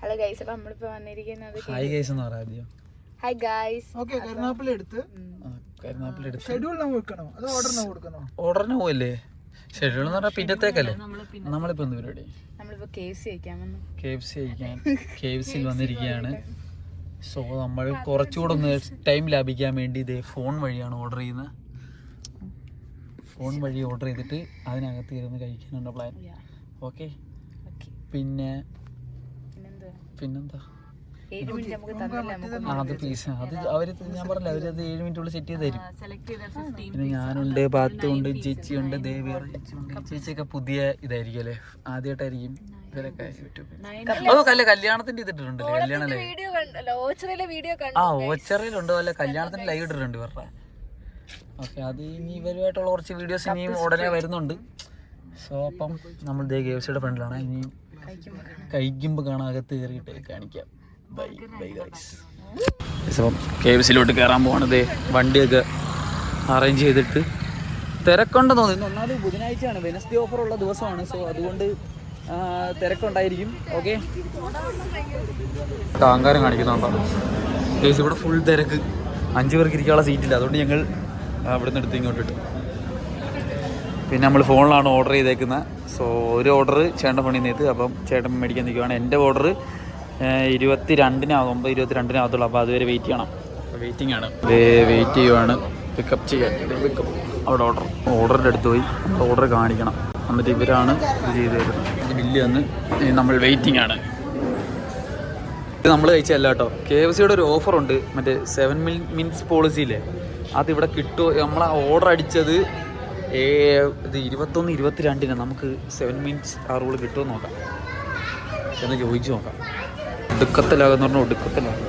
Hello guys, അപ്പൊ നമ്മളിപ്പോ വന്നിരിക്കുന്നത് ഹായ് ഗൈസ് എന്ന് പറയാം ആദ്യം. Hi guys. ഓക്കേ, കരുനാപ്പള്ളി എടുത്ത് ഷെഡ്യൂൾ നമ്മൾ കൊടുക്കണോ അതോ ഓർഡറിന് കൊടുക്കണോ? ഓർഡറിന് പോവല്ലേ? ഷെഡ്യൂൾ എന്ന് പറഞ്ഞാൽ പിന്നത്തേക്കല്ലേ. നമ്മളിപ്പോ എന്ത് പരിപാടി? നമ്മളിപ്പോ KFC കഴിക്കാൻ വന്നു. KFCയിൽ വന്നിരിക്കുകയാണ്. സോ നമ്മൾ കുറച്ചുകൂടെ ഒന്ന് ടൈം ലാഭിക്കാൻ വേണ്ടി ഇതേ ഫോൺ വഴിയാണ് ഓർഡർ ചെയ്യുന്നത്. ഫോൺ വഴി ഓർഡർ ചെയ്തിട്ട് അതിനകത്ത് ഇരുന്ന് കഴിക്കാനുള്ള പ്ലാൻ. ഓക്കെ, പിന്നെന്താ അത് പീസ് അത് അവര് ഞാൻ പറഞ്ഞില്ല, അവരത് 7 മിനിറ്റുള്ളിൽ സെറ്റ് ചെയ്ത് തരും. പിന്നെ ഞാനുണ്ട്, ബാത്തുണ്ട്, ചേച്ചിയുണ്ട്, വേറെ ചേച്ചിയുണ്ട്. ചേച്ചിയൊക്കെ പുതിയ ഇതായിരിക്കും അല്ലേ, ആദ്യമായിട്ടായിരിക്കും ഇവരൊക്കെ യൂട്യൂബിൽ. കല്യാണത്തിന്റെ ഇതിട്ടിട്ടുണ്ട്, കല്യാണം ഓച്ചറയിലുണ്ട്, വല്ല കല്യാണത്തിന്റെ ലൈവ് ഇട്ടിട്ടുണ്ട് ഇവരുടെ. ഓക്കെ, അത് ഇനി ഇവരുമായിട്ടുള്ള കുറച്ച് വീഡിയോസ് ഇനിയും ഉടനെ വരുന്നുണ്ട്. സോ അപ്പം നമ്മൾ KFCയുടെ ഫ്രണ്ടിലാണ്. ഇനിയും കഴിക്കുമ്പോൾ കാണാൻ, അകത്ത് കയറിയിട്ട് കാണിക്കാം. Bye bye guys. സോ KFCയിലോട്ട് കയറാൻ പോകണത്. വണ്ടിയൊക്കെ അറേഞ്ച് ചെയ്തിട്ട് തിരക്കുണ്ടെന്ന് തോന്നുന്നു. ഒന്നാമത് ബുധനാഴ്ചയാണ്, വെനസ്ഡേ ഓഫറുള്ള ദിവസമാണ്. സോ അതുകൊണ്ട് തിരക്കുണ്ടായിരിക്കും. ഓക്കെ, താങ്കാരം കാണിക്കുന്നുണ്ടോ ഗൈസ്? ഇവിടെ ഫുൾ തിരക്ക്, 5 പേർക്ക് ഇരിക്കാനുള്ള സീറ്റില്ല. അതുകൊണ്ട് ഞങ്ങൾ അവിടെ നിന്ന് എടുത്ത് ഇങ്ങോട്ടിട്ട്. പിന്നെ നമ്മൾ ഫോണിലാണ് ഓർഡർ ചെയ്തേക്കുന്നത്. സോ ഒരു ഓർഡർ ചേട്ടൻ പണി നേത്ത്, അപ്പം ചേട്ടൻ മേടിക്കാൻ നിൽക്കുവാണ്. എൻ്റെ ഓർഡർ 22-നാകുമ്പോൾ 22-നാകത്തുള്ളൂ. അപ്പോൾ അതുവരെ വെയിറ്റ് ചെയ്യണം. വെയിറ്റിംഗ് ആണ്, വെയിറ്റ് ചെയ്യുവാണ്. പിക്കപ്പ് ചെയ്യാൻ അവിടെ ഓർഡറിൻ്റെ അടുത്ത് പോയി ഓർഡർ കാണിക്കണം. എന്നിട്ട് ഇവരാണ് ഇത് ചെയ്ത് തരുന്നത്. ബില്ല് തന്ന് നമ്മൾ വെയിറ്റിംഗ് ആണ്. ഇത് നമ്മൾ കഴിച്ചല്ല കേട്ടോ. KFCയുടെ ഒരു ഓഫറുണ്ട്, മറ്റേ 7 മിനിറ്റ്സ് പോളിസിയില്ലേ, അതിവിടെ കിട്ടുമോ? നമ്മൾ ഓർഡർ അടിച്ചത് ഇത് 21-22 നമുക്ക് 7 മിനിറ്റ്സ് ആ റൂള് കിട്ടുമോ നോക്കാം, എന്ന് ചോദിച്ചു നോക്കാം. ഒടുക്കത്തിലാകുന്ന പറഞ്ഞാൽ ഒടുക്കത്തിലാകും.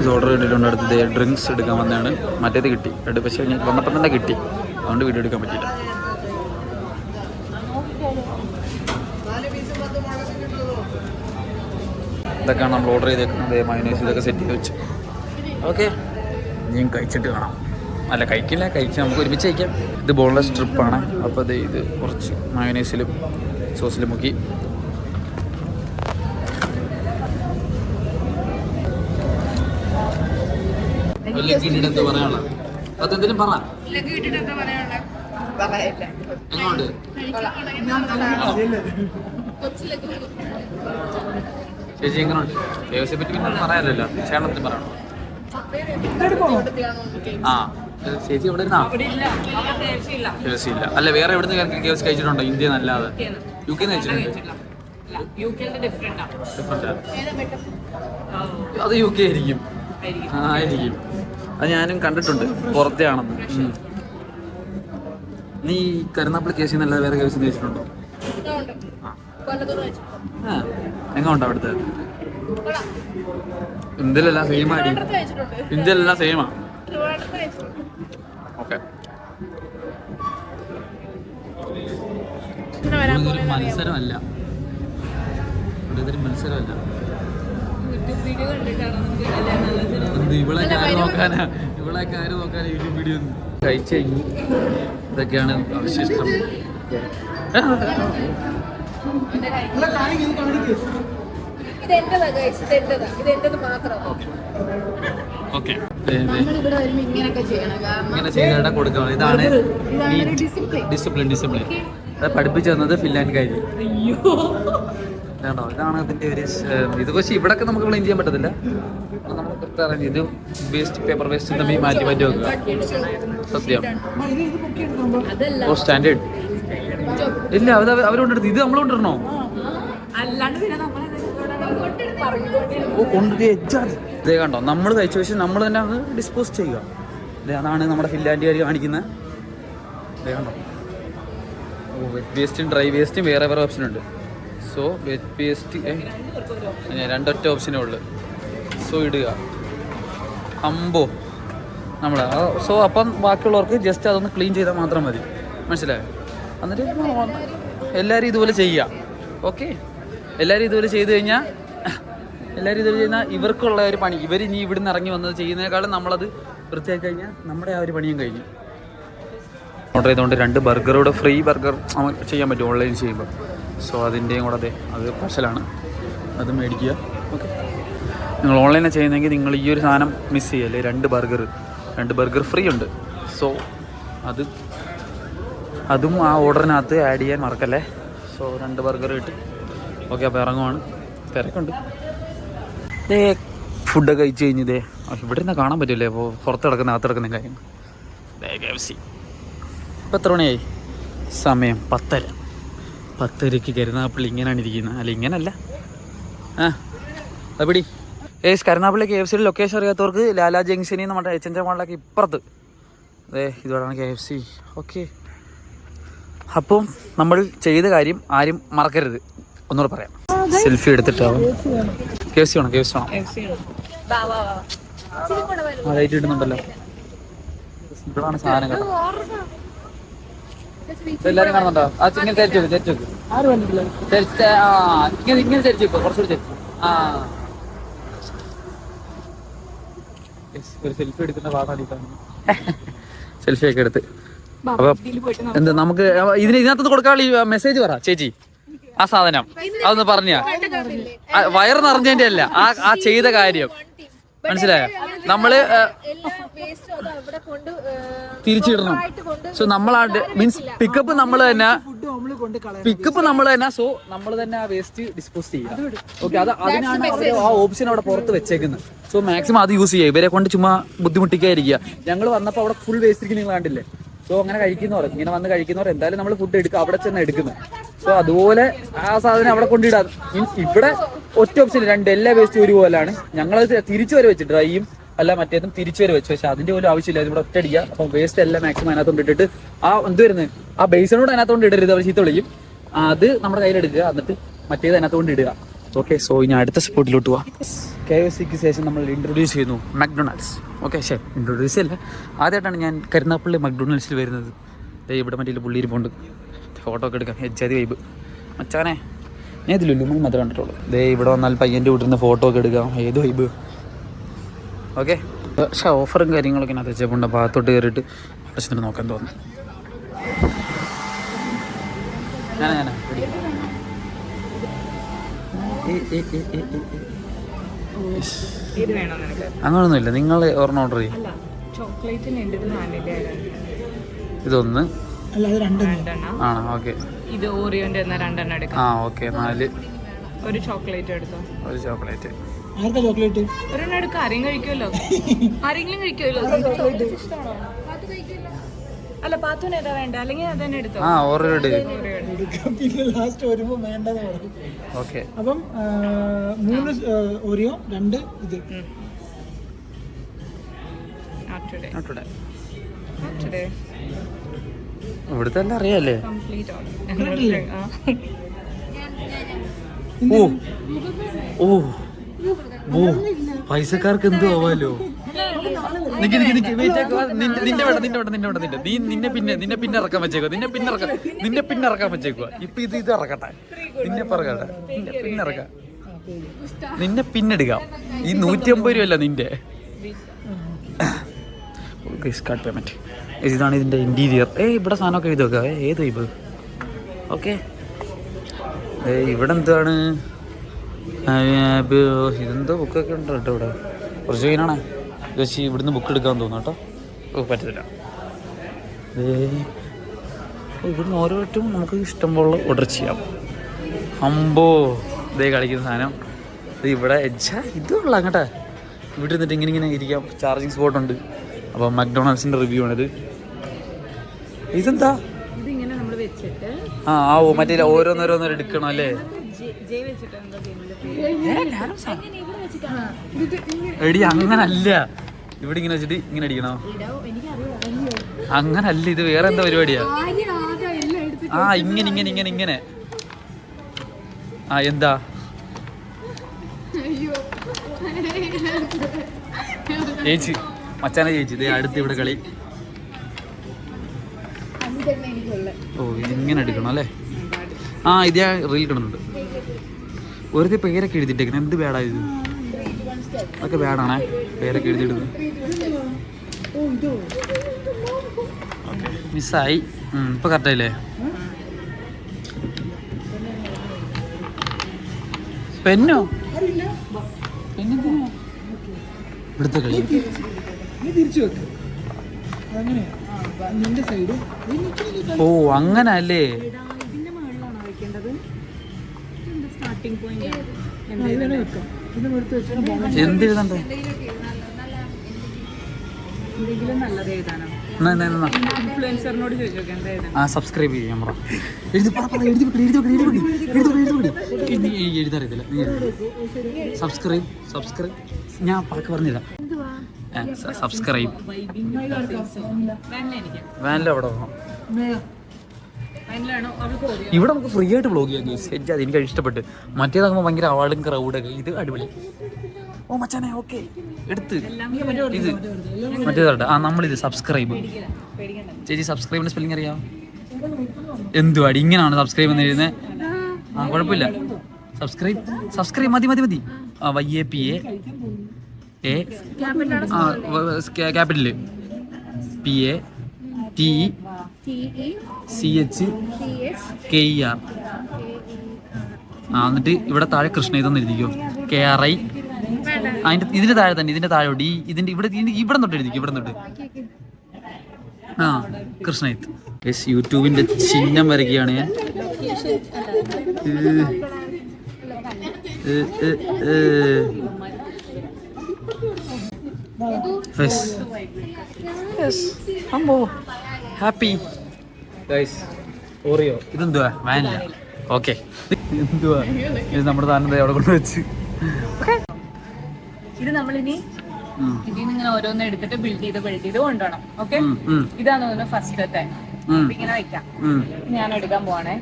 ഇത് ഓർഡർ ചെയ്തിട്ടുണ്ട്. അടുത്തത് ഡ്രിങ്ക്സ് എടുക്കാൻ വന്നതാണ്. മറ്റേത് കിട്ടി, പക്ഷേ വന്നപ്പം തന്നെ കിട്ടി, അതുകൊണ്ട് വീഡിയോ എടുക്കാൻ പറ്റിയില്ല. ഇതൊക്കെയാണ് നമ്മൾ ഓർഡർ ചെയ്തേക്കുന്നത്. മയോണൈസ് ഇതൊക്കെ സെറ്റ് ചെയ്ത് വെച്ച്. ഓക്കെ, ഇനിയും കഴിച്ചിട്ട് കാണാം. അല്ല, കഴിച്ച് നമുക്ക് ഒരുമിച്ച് കഴിക്കാം. ഇത് ബോൺലെസ് സ്ട്രിപ്പാണ്. അപ്പോൾ ഇത് കുറച്ച് മയോണൈസിലും സോസിലും മുക്കി. എന്ത് പറയാനുള്ള അതെന്തിനും പറ. എങ്ങോട്ട് ചേച്ചി എങ്ങനെയുണ്ട്? KFCയെ പറ്റി പിന്നെ പറയാനല്ലോ, ചേട്ടത്തിന് പറയണോ? ആ ചേച്ചി ഇവിടെ KFC ഇല്ല. അല്ല, വേറെ എവിടെ നിന്ന് KFC കഴിച്ചിട്ടുണ്ടോ? ഇന്ത്യ അല്ലാതെ UK കഴിച്ചിട്ടുണ്ട്. അത് UK ആയിരിക്കും. അത് ഞാനും കണ്ടിട്ടുണ്ട്, പുറത്തെ ആണെന്ന്. നീ കരുനാപ്പള്ളി KFC എന്നല്ലാതെ വേറെ KFC കഴിച്ചിട്ടുണ്ടോ? എങ്ങോട്ടാ അവിടുത്തെ? ഇന്ത്യയിലെല്ലാം സെയിമാടി, ഇന്ത്യയിലെല്ലാം സെയിമാ. ഓക്കെ, ഇതൊരു മത്സരമല്ല, ഇതൊരു മത്സരമല്ല. ഇവളൊക്കെ ആര് നോക്കാനാ യൂട്യൂബ് വീഡിയോ കഴിച്ചു കഴിഞ്ഞു. ഇതൊക്കെയാണ് അവശിഷ്ടം. ഓക്കെ, ഇങ്ങനെ ചെയ്ത കൊടുക്കണം. ഇതാണ് ഡിസിപ്ലിൻ. അത് പഠിപ്പിച്ചു തന്നത് ഫിൻലാൻഡ്കാർ. വേണ്ടോ? ഇതാണ് അതിൻ്റെ ഒരു ഇത്. പക്ഷേ ഇവിടെയൊക്കെ നമുക്ക് ക്ലീൻ ചെയ്യാൻ പറ്റത്തില്ല. നമ്മൾ കൃത്യം ഇത് പേപ്പർ വേസ്റ്റ് തമ്മിൽ മാറ്റി വെക്കുക. സത്യം. ഓ, സ്റ്റാൻഡേർഡ് ഇല്ല, അവരോട് ഇത് നമ്മൾ കൊണ്ടിരണോ? ഓ, ഇതേ കണ്ടോ, നമ്മൾ കഴിച്ച വെച്ച് നമ്മൾ തന്നെ അത് ഡിസ്പോസ് ചെയ്യുക. അതാണ് നമ്മുടെ ഫിൻലാൻഡുകാർ കാണിക്കുന്നത്. ഇതേ കണ്ടോ, വെറ്റ് വേസ്റ്റും ഡ്രൈ വേസ്റ്റും വേറെ ഓപ്ഷൻ ഉണ്ട്. സോ വെറ്റ് വേസ്റ്റ് 2 ഓപ്ഷനേ ഉള്ളു. സോ ഇടുക അമ്പോ നമ്മളെ. സോ അപ്പം ബാക്കിയുള്ളവർക്ക് ജസ്റ്റ് അതൊന്ന് ക്ലീൻ ചെയ്താൽ മാത്രം മതി. മനസ്സിലായോ? എന്നിട്ട് എല്ലാവരും ഇതുപോലെ ചെയ്യുക. ഓക്കെ, എല്ലാവരും ഇതുപോലെ ചെയ്ത് കഴിഞ്ഞാൽ ഇവർക്കുള്ള ഒരു പണി, ഇവരിനി ഇവിടുന്ന് ഇറങ്ങി വന്നത് ചെയ്യുന്നതിനേക്കാളും നമ്മളത് വൃത്തിയാക്കി കഴിഞ്ഞാൽ നമ്മുടെ ആ ഒരു പണിയും കഴിഞ്ഞു. ഓർഡർ ചെയ്തുകൊണ്ട് 2 ഫ്രീ ബർഗർ ചെയ്യാൻ പറ്റും ഓൺലൈൻ ചെയ്യുമ്പോൾ. സോ അതിൻ്റെയും കൂടെ അത് സ്പെഷ്യലാണ്. അത് മേടിക്കുക. ഓക്കെ, നിങ്ങൾ ഓൺലൈനിൽ ചെയ്യുന്നെങ്കിൽ നിങ്ങൾ ഈ ഒരു സാധനം മിസ് ചെയ്യല്ലേ. 2 ബർഗർ ഫ്രീ ഉണ്ട്. സോ അതും ആ ഓർഡറിനകത്ത് ആഡ് ചെയ്യാൻ മറക്കല്ലേ. സോ 2 ബർഗർ കിട്ടി. ഓക്കെ, അപ്പോൾ ഇറങ്ങുവാണ്. തിരക്കുണ്ട്. ഫുഡൊക്കെ കഴിച്ച് കഴിഞ്ഞതേ ഇവിടെ നിന്ന് കാണാൻ പറ്റില്ലേ. അപ്പോൾ പുറത്ത് അകത്ത് കാര്യം KFC. ഇപ്പോൾ എത്ര മണിയായി? സമയം 10:30 കരുനാഗപ്പള്ളി ഇങ്ങനെയാണ് ഇരിക്കുന്നത്. അല്ല, ഇങ്ങനല്ല. അപ്പടി കരുനാഗപ്പള്ളി KFCയുടെ ലൊക്കേഷൻ അറിയാത്തവർക്ക് ലാലാ ജംഗ്ഷനിൽ നിന്ന് നമ്മുടെ HNJ മാളിലൊക്കെ ഇപ്പുറത്ത് ഇതോടാണ് KFC. ഓക്കെ, അപ്പം നമ്മൾ ചെയ്ത കാര്യം ആരും മറക്കരുത്. ഒന്നുകൂടെ പറയാം. സെൽഫി എടുത്തിട്ടാവും. KFC വേണം. ലൈറ്റ് ഇടുന്നുണ്ടല്ലോ. ഇവിടാണ് സാധനം കേട്ടോ. എല്ലാരും കാണുന്നുണ്ടോ? ഇങ്ങനെ ചരിച്ചു വെക്ക്. ഇങ്ങനെ ചരിച്ചു വെക്കോ. കുറച്ചുകൂടി ചരിച്ചു. ഒരു സെൽഫി എടുക്കുന്ന പാടാണ്. സെൽഫി ഒക്കെ എടുത്ത് അപ്പൊ എന്താ നമുക്ക് ഇതിനകത്ത് കൊടുക്കാനുള്ള മെസ്സേജ് പറ ചേച്ചി. ആ സാധനം അതൊന്ന് പറഞ്ഞ വയറ് നിറഞ്ഞതിന്റെ അല്ല, ആ ചെയ്ത കാര്യം മനസ്സിലായോ? നമ്മള് തിരിച്ചിടണം. സോ നമ്മൾ മീൻസ് പിക്കപ്പ് നമ്മൾ തന്നെ സോ നമ്മൾ തന്നെ ആ വേസ്റ്റ് ഡിസ്പോസ് ചെയ്യുക. ഓക്കെ, അതിനാണ് ആ ഓപ്ഷൻ അവിടെ പുറത്ത് വെച്ചേക്കുന്നത്. സോ മാക്സിമം അത് യൂസ് ചെയ്യുക. ഇവരെ കൊണ്ട് ചുമ്മാ ബുദ്ധിമുട്ടിക്കാതിരിക്കുക. ഞങ്ങൾ വന്നപ്പോൾ അവിടെ ഫുൾ വേസ്റ്റ് നിങ്ങൾ കണ്ടില്ലേ. സോ അങ്ങനെ കഴിക്കുന്നവർ, ഇങ്ങനെ വന്ന് കഴിക്കുന്നവർ എന്തായാലും നമ്മൾ ഫുഡ് എടുക്കുക, അവിടെ ചെന്ന് എടുക്കുന്നത്. സോ അതുപോലെ ആ സാധനം അവിടെ കൊണ്ടിടാം. മീൻസ് ഇവിടെ ഒറ്റ ഓപ്ഷൻ 2 എല്ലാ വേസ്റ്റ് ഒരുപോലെയാണ്. ഞങ്ങളത് തിരിച്ചു വരെ വെച്ച് ഡ്രൈയും അല്ല മറ്റേതും തിരിച്ചു വരെ വെച്ചു. പക്ഷെ അതിന്റെ പോലും ആവശ്യമില്ല. ഇവിടെ ഒറ്റ അടിക്കുക. അപ്പം വേസ്റ്റ് എല്ലാം മാക്സിമം അതിനകത്തോണ്ട് ഇട്ടിട്ട് എന്ത് വരുന്നത് ആ ബേസിനോട് അതിനകത്തോണ്ട് ഇടരുത്. അവർ ചീത്ത വിളിക്കും. അത് നമ്മുടെ കയ്യിലെടുക്കുക. എന്നിട്ട് മറ്റേത് അതിനകത്തോണ്ട് ഇടുക. ഓക്കെ, സോ ഇനി അടുത്ത സ്പോട്ടിലോട്ട് പോവാം. KFCക്ക് ശേഷം നമ്മൾ ഇൻട്രൊഡ്യൂസ് ചെയ്യുന്നു മക്ഡൊണാൾഡ്സ്. ഓക്കെ, ശരി, ഇൻട്രൊഡ്യൂസ് അല്ല, ആദ്യമായിട്ടാണ് ഞാൻ കരുനാഗപ്പള്ളി മക്ഡൊണാൾഡ്സിൽ വരുന്നത്. ഇവിടെ മറ്റേ പുള്ളിയിരിപ്പുണ്ട്. ഫോട്ടോ ഒക്കെ എടുക്കാം. എച്ചാതി വൈബ് മച്ചാനെ. ഞാൻ ഇത് ലുലുമണി മാത്രമേ കണ്ടിട്ടുള്ളൂ. ഇവിടെ വന്നാൽ പയ്യൻ്റെ വീട്ടിൽ ഫോട്ടോ ഒക്കെ എടുക്കാം. ഏത് വൈബ്. ഓക്കെ, പക്ഷേ ഓഫറും കാര്യങ്ങളൊക്കെ അത് വെച്ചപ്പോൾ ഭാഗത്തോട്ട് കയറിയിട്ട് പ്രശ്നത്തിന് നോക്കാൻ തോന്നുന്നു. അങ്ങനൊന്നുമില്ല. നിങ്ങൾ ഒരെണ്ണം ഓർഡർ ചെയ്യും. ഇതൊന്ന് ആണോ? ഓക്കെ, ഇത് ഓറിയോന്റെ 2 എടുക്കാം. ഓക്കെ, 4 ഒരു ചോക്ലേറ്റ് എടുത്തോ. ഒരു ചോക്ലേറ്റ്. ഒരെണ്ണം എടുക്കാം. ആരെങ്കിലും കഴിക്കുമല്ലോ. അല്ല, പാത്തുന് ഏതാ വേണ്ട? അല്ലെങ്കിൽ അതന്നെ എടുത്തോ. ഓറിയോ പിന്നെ ലാസ്റ്റ് വരുമ്പോ വേണ്ടെന്ന് പറഞ്ഞു. ഓക്കെ, അപ്പം 3 ഓറിയോ 2 ഇത്. ഇവിടുത്തെ എല്ലാം അറിയാല്ലേ. ഓ പൈസക്കാർക്ക് എന്തോ ആവാലോ. നിന്നെ പിന്നെ ഇറക്കാൻ വെച്ചേക്കോ. നിന്നെ പിന്നെ ഇറക്കാൻ വെച്ചേക്കുക. ഇപ്പൊ ഇത് ഇറക്കട്ടെ. നിന്നെ പറകട്ടെ. നിന്നെ പിന്നെടുക്കാം. ഈ 150 രൂപയല്ല നിന്റെ. Card payment. ഇതാണ് ഇതിന്റെ ഇന്റീരിയർ. ഇവിടെ സാധനമൊക്കെ എഴുതി വെക്കുക. ഏത് വൈബ്. ഓക്കെ, ഇവിടെ എന്താണ് ഇതെന്തോ ബുക്കൊക്കെ ഉണ്ട് കേട്ടോ. ഇവിടെ കുറച്ച് കഴിഞ്ഞാണേ ചേച്ചി ഇവിടുന്ന് ബുക്ക് എടുക്കാൻ തോന്നുന്നു കേട്ടോ. പറ്റത്തില്ല. ഇവിടുന്ന് ഓരോട്ടും നമുക്ക് ഇഷ്ടംപോലെ ഓർഡർ ചെയ്യാം. കളിക്കുന്ന സാധനം ഇവിടെ ഇതുള്ള അങ്ങോട്ടെ. വീട്ടിൽ നിന്നിട്ട് ഇങ്ങനെ ഇരിക്കാം. ചാർജിങ് സ്പോട്ട് ഉണ്ട്. അപ്പം മക്ഡൊണാൾഡ്സിന്റെ റിവ്യൂ ആണിത്. ഇതെന്താ? മറ്റേ ഓരോന്നോരോന്നോ എടുക്കണം അല്ലേ? എടി അങ്ങനല്ല. ഇവിടെ ഇങ്ങനെ വെച്ചിട്ട് ഇങ്ങനെ അടിക്കണോ? അങ്ങനല്ല, ഇത് വേറെ എന്താ പരിപാടിയാ? ഇങ്ങനെ എന്താ ചേച്ചി മച്ചാനെ ചേച്ചി ഇത് അടുത്ത് ഇവിടെ കളി. ഇതിങ്ങനെ എടുക്കണം അല്ലേ? ഇത് ഞാൻ റീൽ കിടന്നുണ്ട്. വെറുതെ പേരൊക്കെ എഴുതിട്ടേക്കണം. എന്ത് ബാഡായത്? അതൊക്കെ ബാഡാണേ. പേരൊക്കെ എഴുതിയിടുന്നത് മിസ്സായി. ഇപ്പൊ കറക്റ്റായില്ലേ? പെന്നോ? പെന്നെന്തിനാ? ഇവിടുത്തെ കളി നീ തിരിച്ചു വെക്ക്. അങ്ങനെയാ നിന്റെ സൈഡ്. ഓ അങ്ങനെ അല്ലേ? ഇതിന്റെ മുകളിലാണോ വെക്കേണ്ടത്? സ്റ്റാർട്ടിംഗ് പോയിന്റ് ഇതിനെ വെക്കാം. ഇതിനെ എടുത്ത് വെച്ചാൽ എന്തെഴുതണ്ടേ? എന്തെങ്കിലും നല്ലത് എഴുതാനോ? ഇൻഫ്ലുവൻസറിനോട് ചോദിച്ചു നോക്കാം എന്താ എഴുതാൻ. ആ സബ്സ്ക്രൈബ് ചെയ്യാം പറ. എഴുതറിയത്തില്ല. സബ്സ്ക്രൈബ് ഞാൻ പാക്ക് പറഞ്ഞുതരാം. സബ്സ്ക്രൈബ് വാനില അവിടെ ഇവിടെ നമുക്ക് ഫ്രീ ആയിട്ട് വ്ളോഗ് ചെയ്യാം ഗൈസ്. അത് എനിക്ക് ഇഷ്ടപ്പെട്ട്. മറ്റേതാകുമ്പോൾ ഭയങ്കര അവാർഡും ക്രൗഡൊക്കെ. ഇത് അടിപൊളി. ഓ മച്ചാനെ ഓക്കെ എടുത്ത് ഇത് മറ്റേതാട്ടെ. ആ നമ്മളിത് സബ്സ്ക്രൈബ്. ചേച്ചി സബ്സ്ക്രൈബിന്റെ സ്പെല്ലിംഗ് അറിയാം? എന്തുവാടി ഇങ്ങനെയാണ് സബ്സ്ക്രൈബ് എന്ന് എഴുതുന്നത്? ആ കുഴപ്പമില്ല. സബ്സ്ക്രൈബ് മതി YAPA ക്യാപിറ്റല് PATECHKER. ആ എന്നിട്ട് ഇവിടെ താഴെ കൃഷ്ണ ഇതൊന്നും എഴുതിക്കോ. KRI. അതിന്റെ ഇതിന്റെ താഴെ തന്നെ. ഇതിന്റെ താഴോട്ട് ഇതിന്റെ ഇവിടെ തൊട്ട് എഴുതിക്കും. ഇവിടെ തൊട്ട് ആ കൃഷ്ണയിത്ത്. യൂട്യൂബിന്റെ ചിഹ്നം വരയ്ക്കുകയാണ് ഞാൻ. Happy guys. ഓറിയോ ഇതെന്തുവാ? വാനില. ഓക്കെ എന്തുവാ ഇത്? നമ്മുടെ താനത്തെ അവിടെ കൊണ്ടുവച്ച് ഇത് നമ്മളിനി ഇതിൽ നിന്ന് ഇങ്ങനെ ഓരോന്ന് എടുത്തിട്ട് ബിൽഡ് ചെയ്ത് കൊണ്ടുപോകണം. ഓക്കെ ഇതാണ് തോന്നുന്നു ഫസ്റ്റത്തെ. ഇങ്ങനെ വെക്കാം. ഞാൻ എടുക്കാൻ പോവാണേ.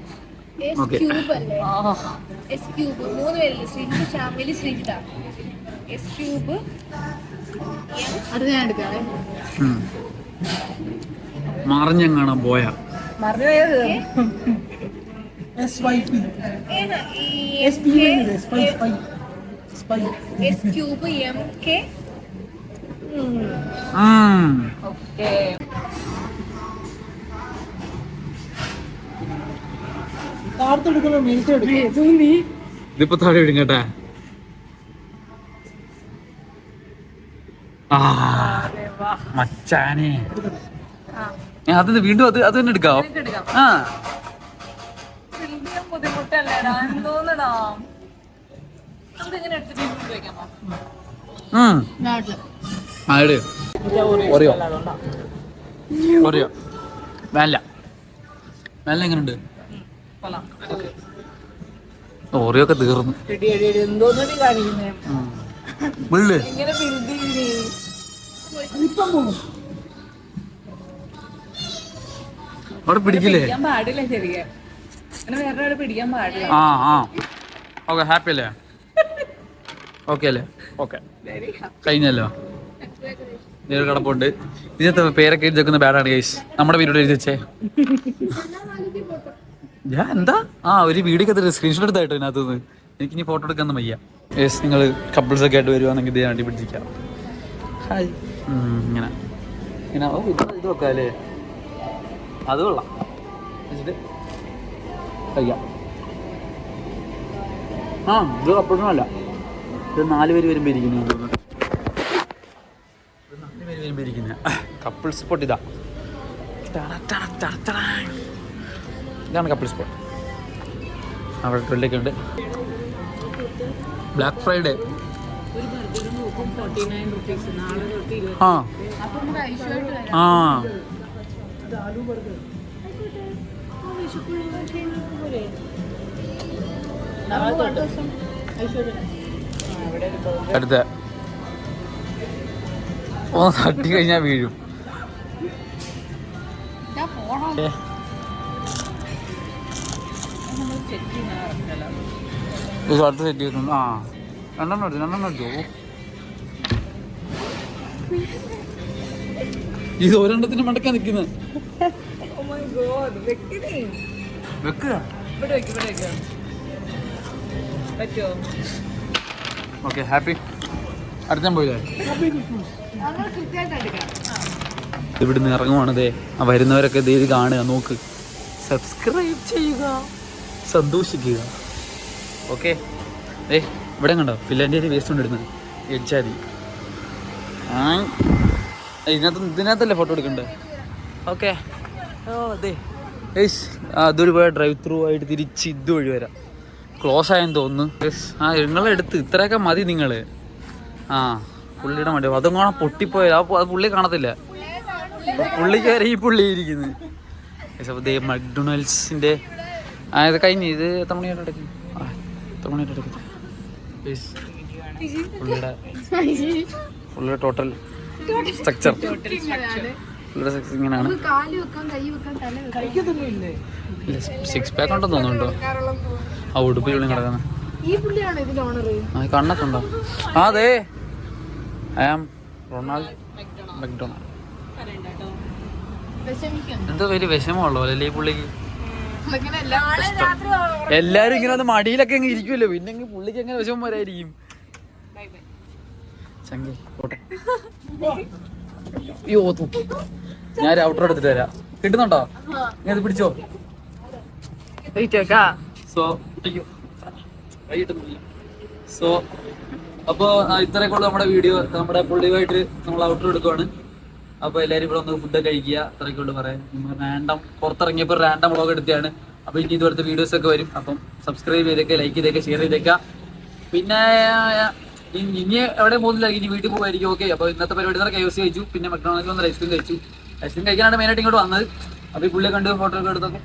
അത് ഞാൻ എടുക്കാവേ. മറിഞ്ഞെങ്ങാണോ പോയ മറിഞ്ഞു പോയത് ഇതിപ്പോ താഴെ വിടും കേട്ടാ. മച്ചാനെ അത് വീണ്ടും അത് തന്നെ എടുക്കാവോ? ആ ബുദ്ധിമുട്ടല്ലേടാ എന്തോന്നടാ. നമുക്കിങ്ങനെ എടുത്തിട്ട് വെക്കാമോ? ഓറിയോ വാനില എങ്ങനെയുണ്ട്? ഓറിയോ ഒക്കെ തീർന്നു. അവിടെ പിടിക്കില്ലേ? പാടില്ല ശരിക്കും. വേറെ പിടിക്കാൻ പാടില്ല. ഓക്കെ ഹാപ്പി അല്ലേ? ഓക്കെ അല്ലേ? ഓക്കെ കഴിഞ്ഞല്ലോ. നേരെ കിടപ്പുണ്ട്. ഇതിനകത്ത് പേരൊക്കെ എഴുതി വെക്കുന്ന ബാഡാണ് ഗൈസ്. നമ്മുടെ വീഡിയോ എഴുതി വെച്ചേ. ഞാൻ എന്താ ഒരു വീഡിയോ സ്ക്രീൻഷോട്ട് എടുത്തായിട്ടോ ഇതിനകത്തുനിന്ന്. എനിക്കിനി ഫോട്ടോ എടുക്കാൻ വയ്യ. യെസ് നിങ്ങൾ കപ്പിൾസ് ഒക്കെ ആയിട്ട് വരുവാണെങ്കിൽ ഇത് വേണ്ടി പിടിച്ചിരിക്കാം. ഹായ് ഇങ്ങനെ ഇത് വെക്കാം അല്ലേ? അത് കൊള്ളാം. വെച്ചിട്ട് കഴിക്കാം. ഇത് കപ്പിൾസൊന്നുമല്ല. ഇത് 4 പേര് വരുമ്പോൾ ഇരിക്കുന്നത്. 4 പേര് വരുമ്പോൾ ഇരിക്കുന്നത് കപ്പിൾ സ്പോട്ട്. ഇതാണ് കപ്പിൾ സ്പോട്ട്. അവിടെ ട്വല്ലൊക്കെ ഉണ്ട്. Black Friday. അടുത്ത തട്ടി കഴിഞ്ഞാൽ വീഴും. അടുത്ത് സെറ്റ് ചെയ്യുന്നു. രണ്ടെണ്ണം എടുത്തു. ഇത് ഒരെണ്ണത്തിന് മടക്കാൻ നിൽക്കുന്നത്. വെക്കുക. Okay happy. അടുത്ത പോയില്ലേ? ഇവിടുന്ന് ഇറങ്ങുവാണതേ. വരുന്നവരൊക്കെ ഇത് കാണുക. നോക്ക്, സബ്സ്ക്രൈബ് ചെയ്യുക, സന്തോഷിക്കുക. ഓക്കെ ഇവിടെ കണ്ടോ ഫിൻലാൻഡിൽ വേസ്റ്റ് കൊണ്ടിരുന്നത് എച്ചാതി. ഇതിനകത്തല്ലേ ഫോട്ടോ എടുക്കണ്ടേ? ഓക്കെ. ഓ അതെ അതൊരു പോയ ഡ്രൈവ് ത്രൂ ആയിട്ട് തിരിച്ച് ഇതുവഴി വരാം. ക്ലോസ് ആയെന്ന് തോന്നുന്നു. നിങ്ങളെടുത്ത് ഇത്രയൊക്കെ മതി നിങ്ങൾ. പുള്ളിയുടെ മടി അതങ്ങോണം പൊട്ടിപ്പോയത്. അത് പുള്ളി കാണത്തില്ല. പുള്ളിക്ക് വരെ ഈ പുള്ളി ഇരിക്കുന്നത്. മക്ഡൊണാൾഡ്സിന്റെ ഇത് കഴിഞ്ഞ്. ഇത് എത്ര മണിയായിട്ട് എടുക്കും? പുള്ളിയുടെ ടോട്ടൽ സ്ട്രക്ചർ ഇങ്ങനെയാണ്. 6 പാക്ക് ഉണ്ടെന്ന് തോന്നുന്നുണ്ടോ? ആ ഉടുപ്പിൽ കിടക്കുന്നത് കണ്ണൊക്കെ ഉണ്ടോ? അതെ ഐ ആം റൊണാൾഡ് മക്ഡൊണാൾഡ്. എന്തോ വലിയ വിഷമമുള്ളൂ അല്ലേ ഈ പുള്ളിക്ക്? എല്ലാരും ഇങ്ങനെ വന്ന് മടിയിലൊക്കെ അങ്ങ് ഇരിക്കുമല്ലോ, പിന്നെ പുള്ളിക്ക് എങ്ങനെ വിഷമം വരായിരിക്കും. ചങ്കി പോട്ടെ. അയ്യോ ഞാൻ ഔട്ടർ എടുത്തിട്ട് വരാം. കിട്ടുന്നുണ്ടോ? ഞാൻ ഇത് പിടിച്ചോ. സോ സോ അപ്പൊ ഇത്രയൊക്കെയുള്ള നമ്മുടെ വീഡിയോ. നമ്മുടെ പുള്ളിയുമായിട്ട് നമ്മൾ ഔട്ടർ എടുക്കുവാണ്. അപ്പൊ എല്ലാരും ഇവിടെ ഒന്ന് ഫുഡ് കഴിക്കുക. അത്രയൊക്കെ ഉള്ളു പറയാൻ. റാൻഡം പുറത്തിറങ്ങിയപ്പോൾ റാൻഡം വ്ളോഗ് എടുത്തതാണ്. അപ്പൊ ഇനി ഇതുപോലത്തെ വീഡിയോസ് ഒക്കെ വരും. അപ്പം സബ്സ്ക്രൈബ് ചെയ്തേക്കുക, ലൈക്ക് ചെയ്തേക്കുക, ഷെയർ ചെയ്തേക്കുക. പിന്നെ ഇനി എവിടെ പോകുന്നില്ല, ഇനി വീട്ടിൽ പോകുമായിരിക്കും. ഓക്കെ. അപ്പൊ ഇന്നത്തെ പരിപാടി തന്നെ KFC കഴിച്ചു. പിന്നെ മക്ഡൊണാൾഡ്സിൽ വന്ന് ഐസ്ക്രീം കഴിച്ചു. ഐസ്ക്രീം കഴിക്കാനാണ് മെയിനായിട്ട് ഇങ്ങോട്ട് വന്നത്. അപ്പൊ ഈ പുള്ളിയെ കണ്ട് ഫോട്ടോ ഒക്കെ എടുത്തൊക്കെ